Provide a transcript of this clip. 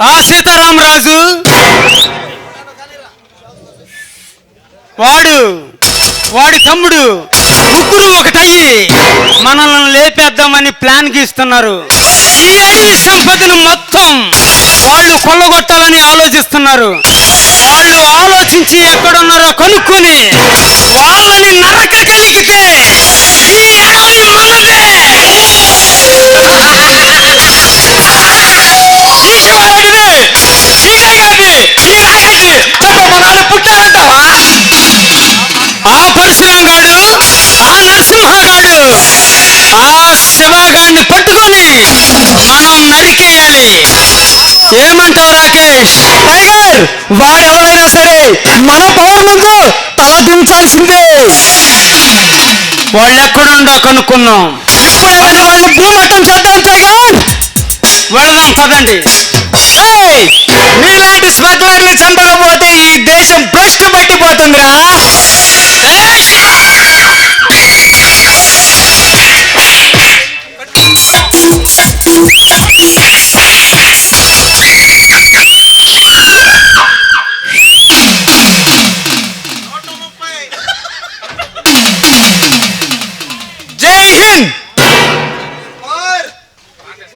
ఆ సీతారామరాజు వాడి తమ్ముడు ముగ్గురు ఒకటయ్యి మనల్ని లేపేద్దామని ప్లాన్ గీస్తున్నారు. ఈ అడవి సంపదను మొత్తం వాళ్ళు కొల్లగొట్టాలని ఆలోచిస్తున్నారు. వాళ్ళు ఆలోచించి ఎక్కడున్నారో కనుక్కొని వాళ్ళని నరకగలిగితే ఈ అడవి మనదే. పుట్టారంటావా? ఆ పరశురాంగాడు, ఆ నరసింహగాడు, ఆ శివగాడిని పట్టుకొని మనం నరికేయాలి. ఏమంటావు రాకేష్? టైగర్, వాడు ఎవరైనా సరే మన పవర్ ముందు తల దించాల్సిందే. వాళ్ళు ఎక్కడుండో కనుక్కుందాం. ఇప్పుడే వెళ్ళి వాళ్ళని భూమట్టం చేద్దాం. టైగర్, వెళదాం పదండి. మీలాంటి స్మగ్లర్ని చంపకపోతే ఈ దేశం భ్రష్టు పట్టిపోతుందిరా.